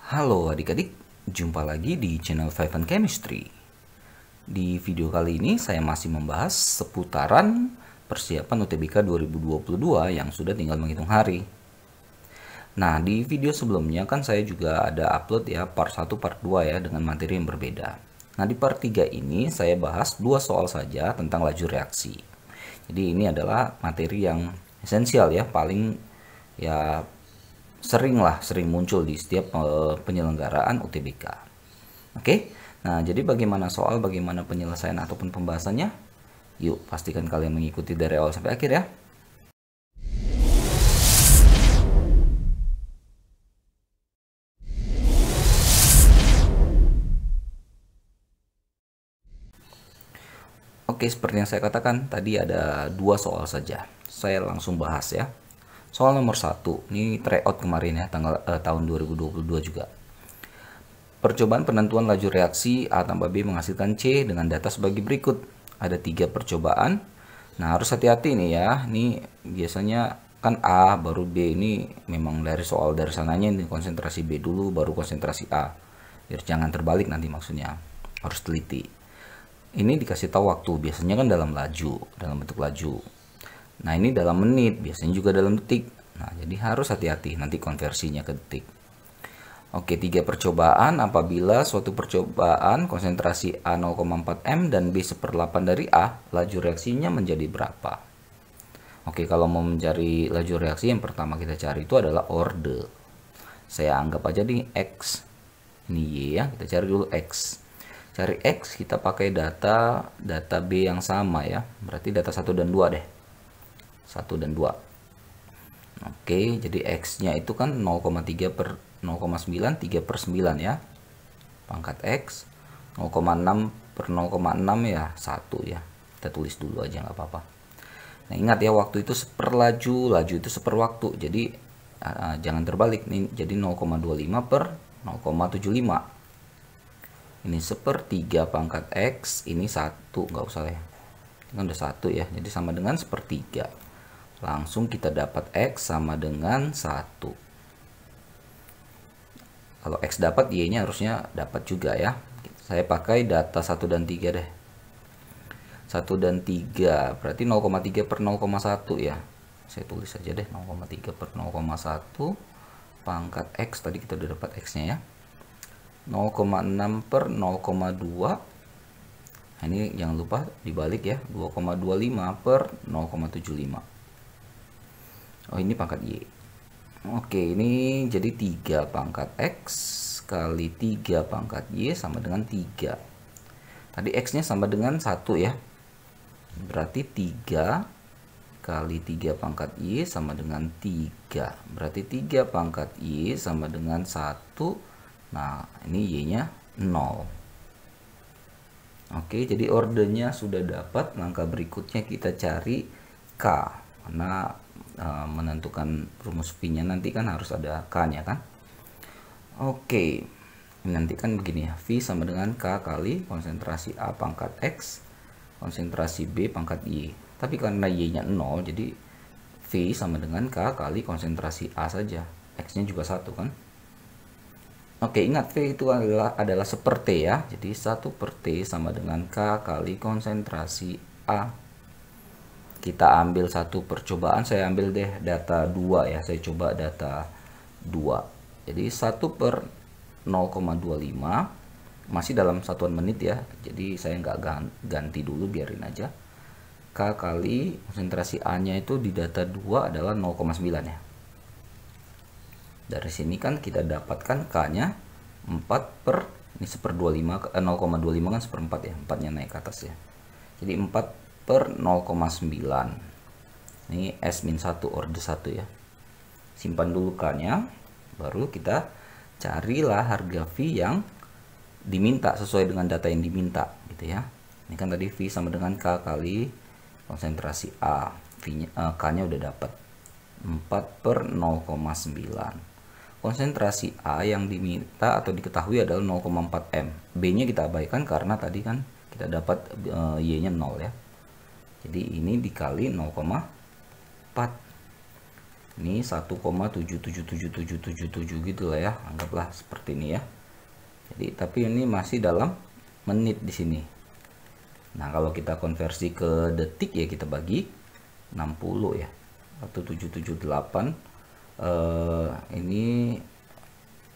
Halo adik-adik, jumpa lagi di channel Five and Chemistry. Di video kali ini saya masih membahas seputaran persiapan UTBK 2022 yang sudah tinggal menghitung hari. Nah, di video sebelumnya kan saya juga ada upload ya part 1, part 2 ya dengan materi yang berbeda. Nah, di part 3 ini saya bahas 2 soal saja tentang laju reaksi. Jadi ini adalah materi yang esensial ya, paling ya sering muncul di setiap penyelenggaraan UTBK. Oke, nah jadi bagaimana penyelesaian ataupun pembahasannya? Yuk, pastikan kalian mengikuti dari awal sampai akhir ya. Oke, seperti yang saya katakan tadi ada 2 soal saja. Saya langsung bahas ya. Soal nomor 1, ini tryout kemarin ya, tahun 2022 juga. Percobaan penentuan laju reaksi A tambah B menghasilkan C dengan data sebagai berikut. Ada 3 percobaan. Nah, harus hati-hati nih ya. Ini biasanya kan A baru B, ini memang dari soal dari sananya ini konsentrasi B dulu baru konsentrasi A. Biar jangan terbalik nanti maksudnya. Harus teliti. Ini dikasih tahu waktu, biasanya kan dalam bentuk laju. Nah, ini dalam menit, biasanya juga dalam detik. Nah, jadi harus hati-hati nanti konversinya ke detik. Oke, 3 percobaan apabila suatu percobaan konsentrasi A 0,4 M dan B 1/8 dari A, laju reaksinya menjadi berapa? Oke, kalau mau mencari laju reaksi yang pertama kita cari itu adalah orde. Saya anggap aja nih X. Ini Y ya, kita cari dulu X. Cari X kita pakai data B yang sama ya. Berarti data 1 dan 2 deh. 1 dan 2. Oke, jadi X-nya itu kan 0,3 per 0,9, 3 per 9 ya. Pangkat X. 0,6 per 0,6 ya, 1 ya. Kita tulis dulu aja nggak apa-apa. Nah, ingat ya, waktu itu seperlaju, laju itu seperwaktu. Jadi, jangan terbalik nih. Jadi 0,25 per 0,75. Ini 1/3 pangkat X, ini 1, nggak usah ya. Ini kan udah 1 ya, jadi sama dengan 1/3. Langsung kita dapat X sama dengan 1. Kalau X dapat, Y-nya harusnya dapat juga ya. Saya pakai data 1 dan 3 deh. 1 dan 3, berarti 0,3 per 0,1 ya. Saya tulis saja deh, 0,3 per 0,1 pangkat X, tadi kita udah dapat X-nya ya. 0,6 per 0,2. Nah, ini jangan lupa dibalik ya, 2,25 per 0,75. Oh, ini pangkat Y. Oke, ini jadi 3 pangkat X kali 3 pangkat Y sama dengan 3. Tadi X-nya sama dengan 1 ya. Berarti 3 kali 3 pangkat Y sama dengan 3. Berarti 3 pangkat Y sama dengan 1. Nah, ini Y-nya 0. Oke, jadi ordenya sudah dapat. Langkah berikutnya kita cari K. Karena menentukan rumus V-nya nanti kan harus ada K-nya kan. Oke, nanti kan begini ya, V sama dengan K kali konsentrasi A pangkat X, konsentrasi B pangkat Y. Tapi karena Y-nya 0, jadi V sama dengan K kali konsentrasi A saja. X-nya juga 1 kan. Oke, ingat V itu adalah 1/T ya. Jadi 1/T sama dengan K kali konsentrasi A. Kita ambil satu percobaan, saya ambil deh data 2 ya. Saya coba data 2. Jadi 1 per 0,25 masih dalam satuan menit ya. Jadi saya nggak ganti dulu, biarin aja. K kali konsentrasi A-nya itu di data 2 adalah 0,9 ya. Dari sini kan kita dapatkan K-nya 4 per, ini 1/25, 0,25 kan 1/4 ya, 4-nya naik ke atas ya. Jadi 4 per 0,9. Ini S-1 orde 1 ya. Simpan dulu K-nya, baru kita carilah harga V yang diminta sesuai dengan data yang diminta gitu ya. Ini kan tadi V sama dengan K kali konsentrasi A. K-nya udah dapat 4 per 0,9. Konsentrasi A yang diminta atau diketahui adalah 0,4 M. B-nya kita abaikan karena tadi kan kita dapat Y-nya 0 ya. Jadi ini dikali 0,4. Ini 1,777777 gitu lah ya, anggaplah seperti ini ya. Jadi tapi ini masih dalam menit di sini. Nah, kalau kita konversi ke detik ya kita bagi 60 ya. 1778 ini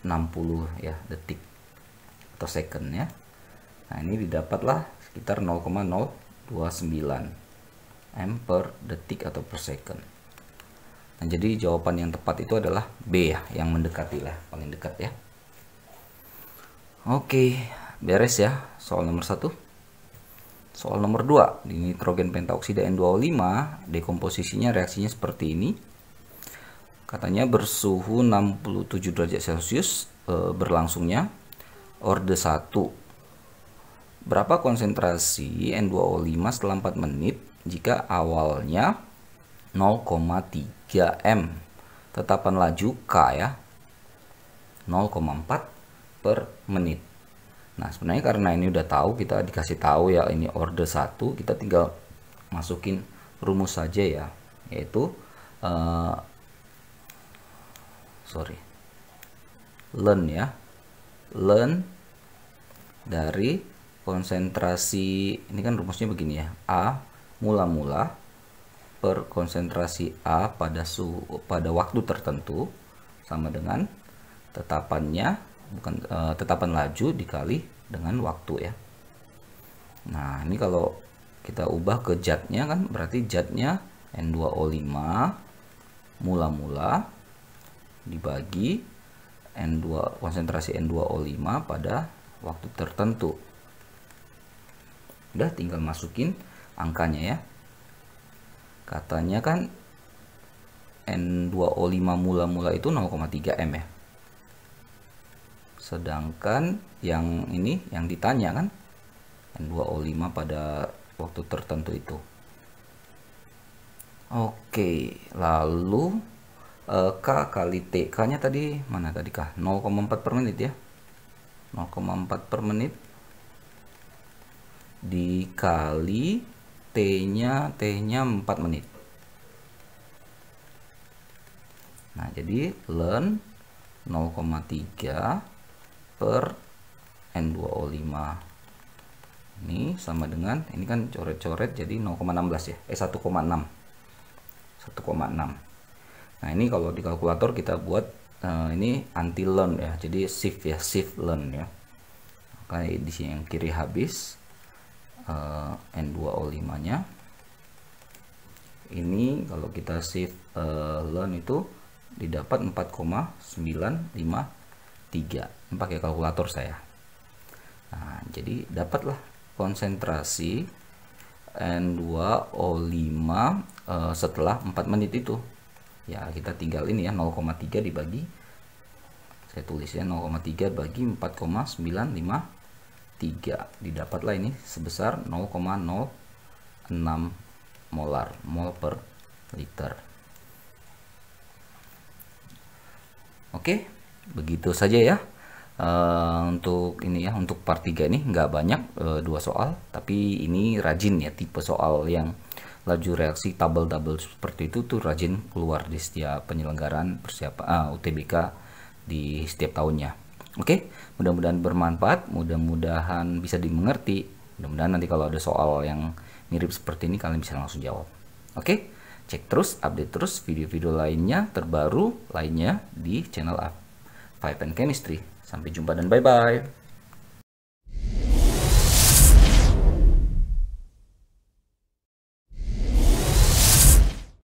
60 ya detik atau second ya. Nah, ini didapatlah sekitar 0,029 M per detik atau per second. Nah, jadi jawaban yang tepat itu adalah B ya, yang mendekati lah, paling dekat ya. Oke, beres ya soal nomor 1. Soal nomor 2, di nitrogen pentaoksida N2O5, dekomposisinya reaksinya seperti ini. Katanya bersuhu 67 derajat Celcius berlangsungnya. Orde 1. Berapa konsentrasi N2O5 setelah 4 menit jika awalnya 0,3 M. Tetapan laju K ya, 0,4 per menit. Nah, sebenarnya karena ini udah tahu, kita dikasih tahu ya ini orde 1, kita tinggal masukin rumus saja ya, yaitu ln ya, ln dari konsentrasi, ini kan rumusnya begini ya, A mula-mula per konsentrasi A pada waktu tertentu sama dengan tetapannya, bukan tetapan laju dikali dengan waktu ya. Nah, ini kalau kita ubah ke zatnya kan berarti zatnya N2O5 mula-mula dibagi konsentrasi N2O5 pada waktu tertentu. Udah tinggal masukin angkanya ya. Katanya kan N2O5 mula-mula itu 0,3 M ya. Sedangkan yang ini yang ditanya kan N2O5 pada waktu tertentu itu. Oke, lalu K kali T. K-nya tadi mana tadi K? 0,4 per menit ya. 0,4 per menit dikali T-nya 4 menit. Nah, jadi ln 0,3 per N2O5 ini sama dengan, ini kan coret-coret jadi 0,16 ya, 1,6. Nah, ini kalau di kalkulator kita buat ini anti ln ya, jadi shift ya, shift ln ya. Maka di sini yang kiri habis N2O5 nya ini kalau kita shift ln itu didapat 4,953. Ini pakai kalkulator saya. Nah, jadi dapatlah konsentrasi N2O5 setelah 4 menit itu. Ya, kita tinggal ini ya, 0,3 dibagi, saya tulis ya, 0,3 bagi 4,953. Didapatlah ini sebesar 0,06 mol per liter. Oke, begitu saja ya. Untuk ini ya, untuk part 3 ini nggak banyak, 2 soal, tapi ini rajin ya, tipe soal yang laju reaksi double seperti itu tuh rajin keluar di setiap penyelenggaraan persiapan UTBK di setiap tahunnya. Oke, mudah-mudahan bermanfaat, mudah-mudahan bisa dimengerti, mudah-mudahan nanti kalau ada soal yang mirip seperti ini kalian bisa langsung jawab. Oke, cek terus, update terus video-video lainnya terbaru lainnya di channel 5 and Chemistry. Sampai jumpa dan bye-bye.